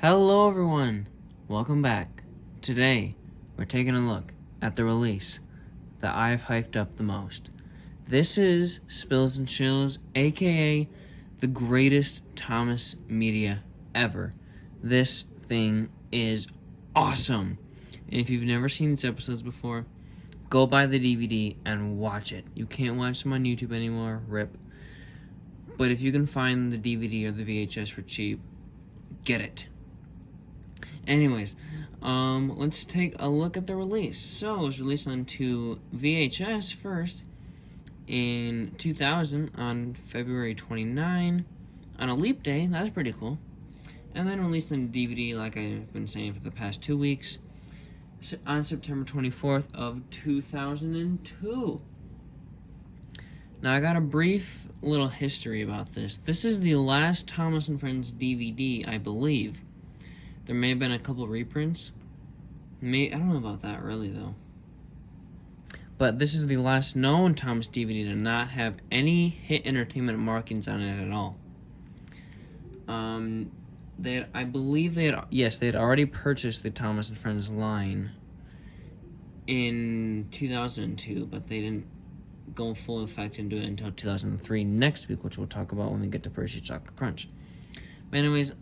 Hello everyone, welcome back. Today, we're taking a look at the release that I've hyped up the most. This is Spills and Chills, aka the greatest Thomas media ever. This thing is awesome. And if you've never seen these episodes before, go buy the DVD and watch it. You can't watch them on YouTube anymore, rip. But if you can find the DVD or the VHS for cheap, get it. Anyways, let's take a look at the release. So, it was released onto VHS first in 2000 on February 29 on a leap day. That's pretty cool. And then released on DVD, like I've been saying for the past 2 weeks, on September 24th of 2002. Now, I got a brief little history about this. This is the last Thomas and Friends DVD, I believe. There may have been a couple reprints. I don't know about that really, though. But this is the last known Thomas DVD to not have any hit entertainment markings on it at all. I believe they had already purchased the Thomas and Friends line in 2002, but they didn't go full effect into it until 2003 next week, which we'll talk about when we get to Hershey Chocolate Crunch. But anyways,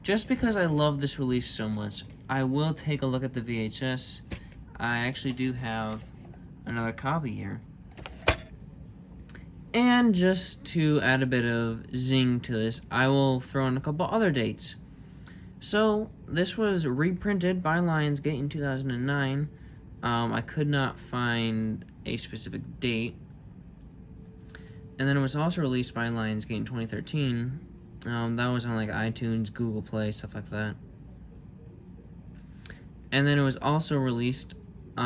just because I love this release so much, I will take a look at the VHS. I actually do have another copy here. And just to add a bit of zing to this, I will throw in a couple other dates. So, this was reprinted by Lionsgate in 2009. I could not find a specific date. And then it was also released by Lionsgate in 2013. That was on like iTunes, Google Play, stuff like that. And then it was also released in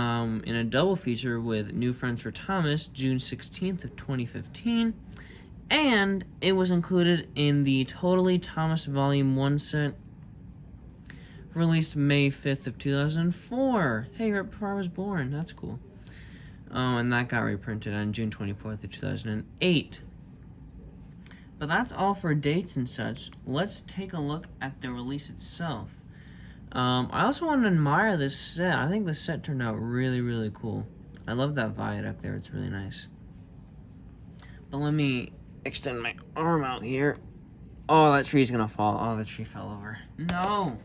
a double feature with New Friends for Thomas, June 16th of 2015. And it was included in the Totally Thomas Volume 1 set, released May 5th of 2004. Hey, right before I was born. That's cool. And that got reprinted on June 24th of 2008. But that's all for dates and such. Let's take a look at the release itself. I also want to admire this set. I think the set turned out really, really cool. I love that viaduct there. It's really nice. But let me extend my arm out here. Oh, that tree's gonna fall. Oh, the tree fell over. No!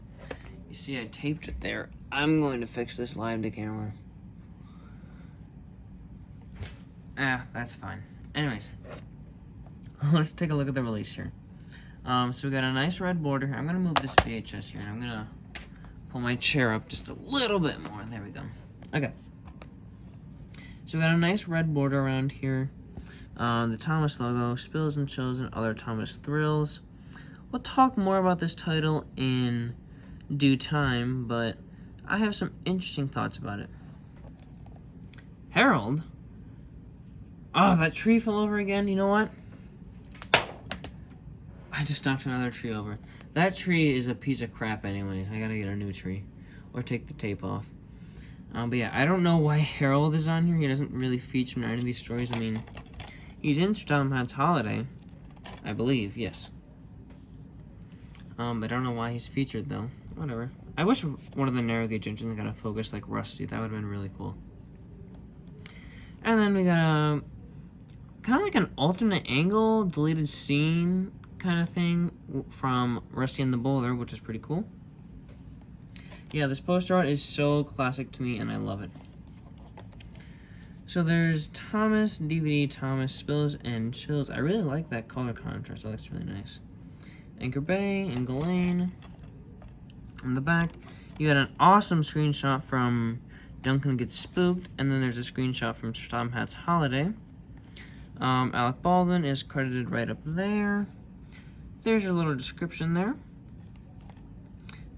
You see, I taped it there. I'm going to fix this live to camera. That's fine. Anyways, let's take a look at the release here. So we got a nice red border. I'm gonna move this VHS here, and I'm gonna pull my chair up just a little bit more. There we go. Okay. So we got a nice red border around here. The Thomas logo, Spills and Chills, and Other Thomas Thrills. We'll talk more about this title in due time, but I have some interesting thoughts about it. Harold? Oh, that tree fell over again. You know what? I just knocked another tree over. That tree is a piece of crap anyways. I gotta get a new tree. Or take the tape off. But yeah, I don't know why Harold is on here. He doesn't really feature in any of these stories. I mean, he's in Sir Tom Hatt's Holiday. I believe, yes. But I don't know why he's featured though. Whatever. I wish one of the narrow gauge engines got a focus like Rusty. That would have been really cool. And then we got a kind of like an alternate angle, deleted scene kind of thing from Rusty and the Bowler, which is pretty cool. Yeah, this poster art is so classic to me, and I love it. So there's Thomas, DVD, Thomas, Spills, and Chills. I really like that color contrast. That looks really nice. Anchor Bay and Ghislaine. In the back, you got an awesome screenshot from Duncan Gets Spooked, and then there's a screenshot from Sir Tom Hatt's Holiday. Alec Baldwin is credited right up there. There's your little description there.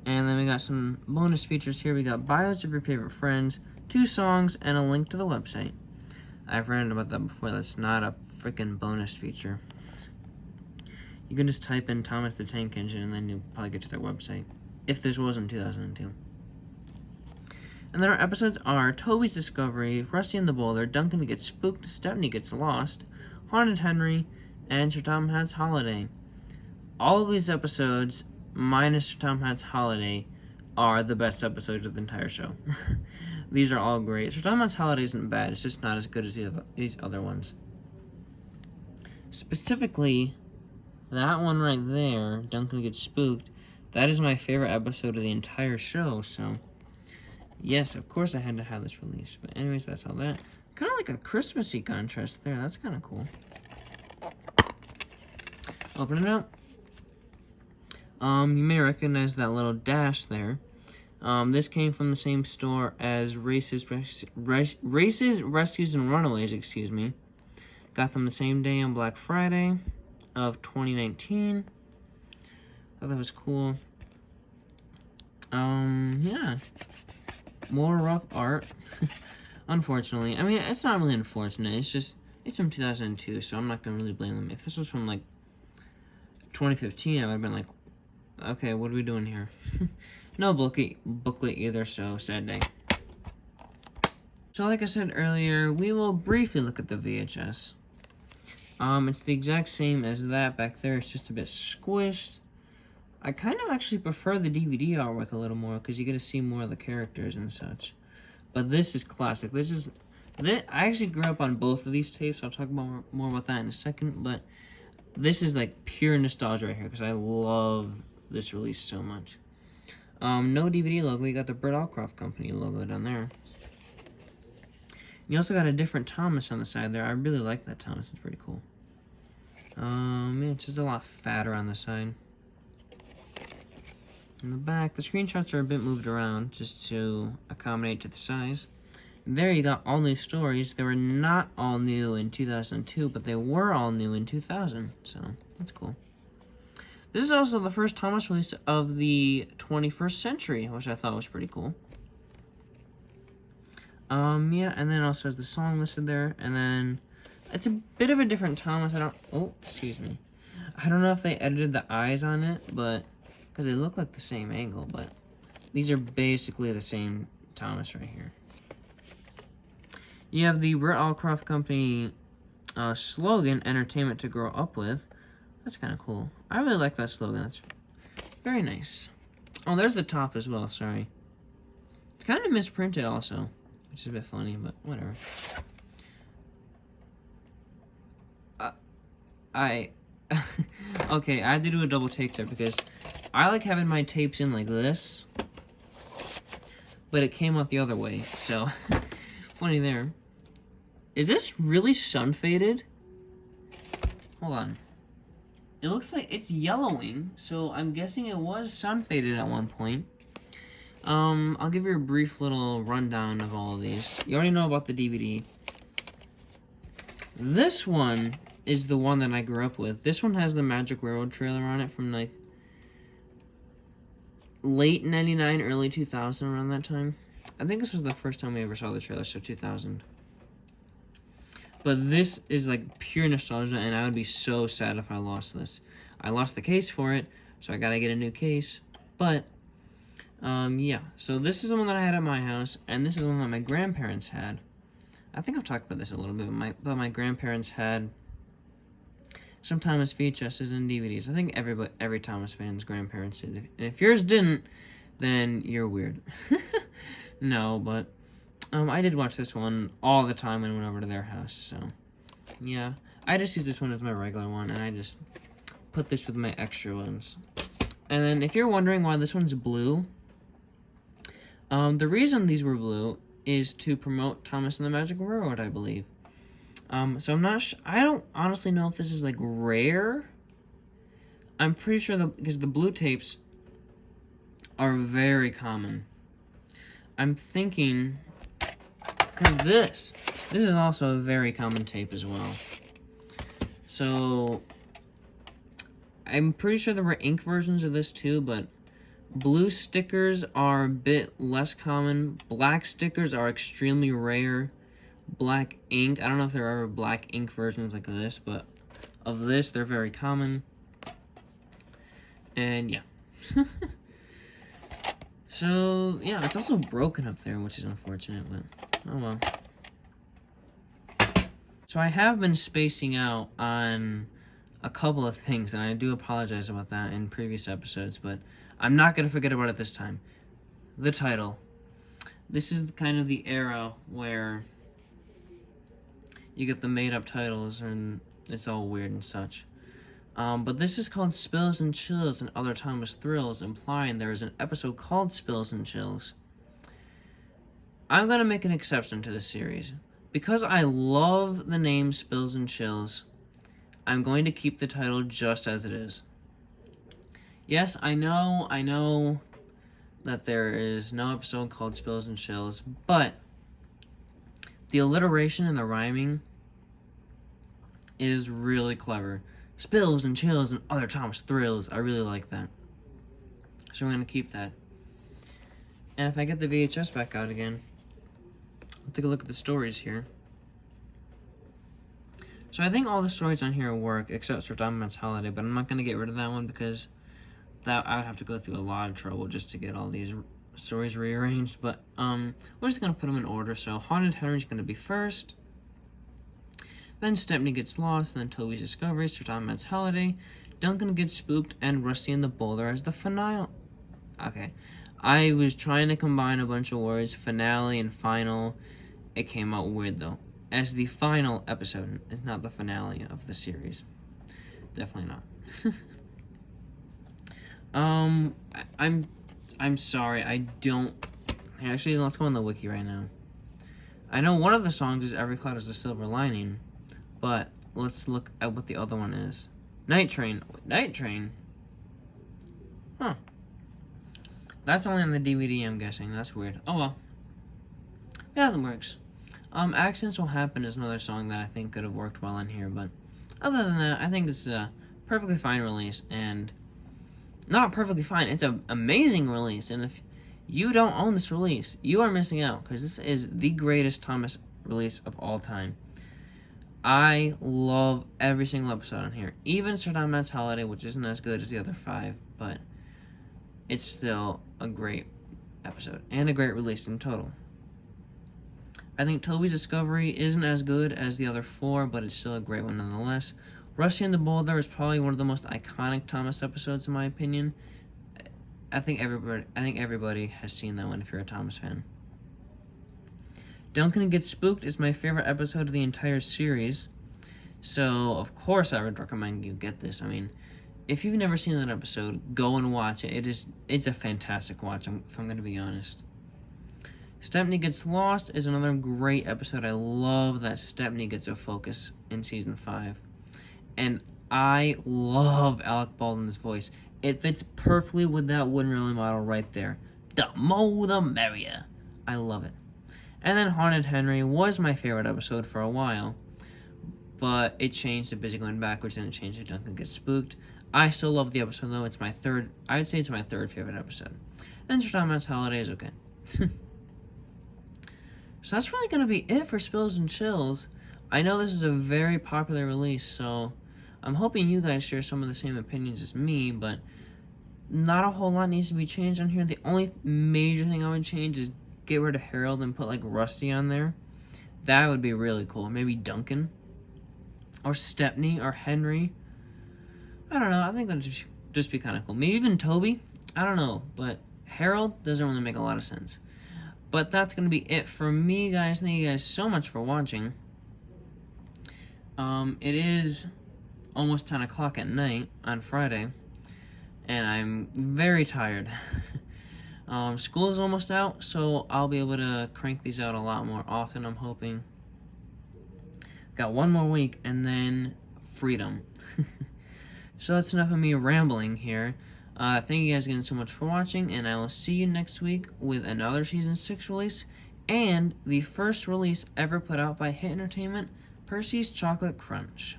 And then we got some bonus features here. We got bios of your favorite friends, 2 songs, and a link to the website. I've read about that before. That's not a freaking bonus feature. You can just type in Thomas the Tank Engine and then you'll probably get to their website. If this was in 2002. And then our episodes are Toby's Discovery, Rusty and the Bowler, Duncan Gets Spooked, Stepney Gets Lost, Haunted Henry, and Sir Tom Hatt's Holiday. All of these episodes minus Tom Hanks' Holiday, are the best episodes of the entire show. These are all great. So Tom Hanks' Holiday isn't bad. It's just not as good as these other ones. Specifically, that one right there, Duncan Gets Spooked, that is my favorite episode of the entire show. So, yes, of course I had to have this released. But anyways, that's all that. Kind of like a Christmassy contrast there. That's kind of cool. Open it up. You may recognize that little dash there. This came from the same store as Races, Rescues, and Runaways, excuse me. Got them the same day on Black Friday of 2019. Thought that was cool. Yeah. More rough art. Unfortunately. I mean, it's not really unfortunate. It's just, it's from 2002, so I'm not going to really blame them. If this was from, like, 2015, I would have been like, okay, what are we doing here? No booklet either, so sad day. So like I said earlier, we will briefly look at the VHS. It's the exact same as that back there. It's just a bit squished. I kind of actually prefer the DVD artwork a little more because you get to see more of the characters and such. But this is classic. I actually grew up on both of these tapes. I'll talk about more about that in a second. But this is like pure nostalgia right here because I love this release so much. No DVD logo. You got the Britt Allcroft Company logo down there. You also got a different Thomas on the side there. I really like that Thomas. It's pretty cool. Yeah, it's just a lot fatter on the side. In the back, the screenshots are a bit moved around just to accommodate to the size. There you got all new stories. They were not all new in 2002, but they were all new in 2000. So, that's cool. This is also the first Thomas release of the 21st century, which I thought was pretty cool. Yeah, and then also has the song listed there, and then it's a bit of a different Thomas. Excuse me. I don't know if they edited the eyes on it, but, because they look like the same angle, but these are basically the same Thomas right here. You have the Britt Allcroft Company slogan, entertainment to grow up with. That's kind of cool. I really like that slogan. That's very nice. Oh, there's the top as well, sorry. It's kind of misprinted also, which is a bit funny, but whatever. Okay, I had to do a double take there because I like having my tapes in like this, but it came out the other way, so funny there. Is this really sun faded? Hold on. It looks like it's yellowing, so I'm guessing it was sun faded at one point. I'll give you a brief little rundown of all of these. You already know about the DVD. This one is the one that I grew up with. This one has the Magic Railroad trailer on it from like late 99, early 2000, around that time. I think this was the first time we ever saw the trailer, so 2000. But this is like pure nostalgia, and I would be so sad if I lost this. I lost the case for it, so I gotta get a new case. But, yeah. So this is the one that I had at my house, and this is the one that my grandparents had. I think I've talked about this a little bit, but my grandparents had some Thomas VHSs and DVDs. I think every Thomas fan's grandparents did. And if yours didn't, then you're weird. No, but I did watch this one all the time when I went over to their house, so yeah. I just use this one as my regular one, and I just put this with my extra ones. And then if you're wondering why this one's blue, the reason these were blue is to promote Thomas and the Magic Railroad, I believe. So I'm not I don't honestly know if this is like rare. I'm pretty sure because the blue tapes are very common. I'm thinking, because this is also a very common tape as well. So I'm pretty sure there were ink versions of this too, but blue stickers are a bit less common. Black stickers are extremely rare. Black ink, I don't know if there are ever black ink versions like this, but of this, they're very common. And yeah. So, yeah, it's also broken up there, which is unfortunate, but oh well. So I have been spacing out on a couple of things, and I do apologize about that in previous episodes, but I'm not going to forget about it this time. The title. This is kind of the era where you get the made-up titles, and it's all weird and such. But this is called Spills and Chills and Other Thomas Thrills, implying there is an episode called Spills and Chills. I'm going to make an exception to this series. Because I love the name Spills and Chills, I'm going to keep the title just as it is. Yes, I know that there is no episode called Spills and Chills, but the alliteration and the rhyming is really clever. Spills and Chills and Other Thomas Thrills. I really like that. So we're going to keep that. And if I get the VHS back out again, I'll take a look at the stories here. So I think all the stories on here work, except for Donovan's Holiday, but I'm not going to get rid of that one because I would have to go through a lot of trouble just to get all these stories rearranged. But we're just going to put them in order. So Haunted Henry's going to be first. Then Stepney Gets Lost, then Toby's Discovery, Sir Donovan's Holiday, Duncan Gets Spooked, and Rusty and the Boulder as the finale. Okay. I was trying to combine a bunch of words, finale and final. It came out weird though. As the final episode, it's not the finale of the series. Definitely not. I'm sorry, I don't... Actually, let's go on the wiki right now. I know one of the songs is Every Cloud is a Silver Lining, but let's look at what the other one is. Night Train. Night Train? Huh. That's only on the DVD, I'm guessing. That's weird. Oh well. Yeah, that works. Accidents Will Happen is another song that I think could have worked well in here, but other than that, I think this is a perfectly fine release, and not perfectly fine, it's an amazing release, and if you don't own this release, you are missing out, because this is the greatest Thomas release of all time. I love every single episode on here, even Sir Donovan's Holiday, which isn't as good as the other 5, but it's still a great episode, and a great release in total. I think Toby's Discovery isn't as good as the other 4, but it's still a great one nonetheless. Rusty and the Boulder is probably one of the most iconic Thomas episodes in my opinion. I think everybody has seen that one if you're a Thomas fan. Duncan Gets Spooked is my favorite episode of the entire series. So, of course, I would recommend you get this. I mean, if you've never seen that episode, go and watch it. It's a fantastic watch, if I'm going to be honest. Stepney Gets Lost is another great episode. I love that Stepney gets a focus in Season 5. And I love Alec Baldwin's voice. It fits perfectly with that wooden railing model right there. The more the merrier. I love it. And then Haunted Henry was my favorite episode for a while, but it changed to Busy Going Backwards and it changed to Duncan Gets Spooked. I still love the episode though. It's my third, I would say it's my third favorite episode. And Sir Donovan's Holiday is okay. So that's really going to be it for Spills and Chills. I know this is a very popular release, so I'm hoping you guys share some of the same opinions as me, but not a whole lot needs to be changed on here. The only major thing I would change is get rid of Harold and put like Rusty on there. That would be really cool. Maybe Duncan or Stepney or Henry. I don't know. I think that would just be kind of cool. Maybe even Toby. I don't know, but Harold doesn't really make a lot of sense. But that's going to be it for me, guys. Thank you guys so much for watching. It is almost 10 o'clock at night on Friday, and I'm very tired. School is almost out, so I'll be able to crank these out a lot more often, I'm hoping. Got one more week, and then freedom. So that's enough of me rambling here. Thank you guys again so much for watching, and I will see you next week with another Season 6 release, and the first release ever put out by Hit Entertainment, Percy's Chocolate Crunch.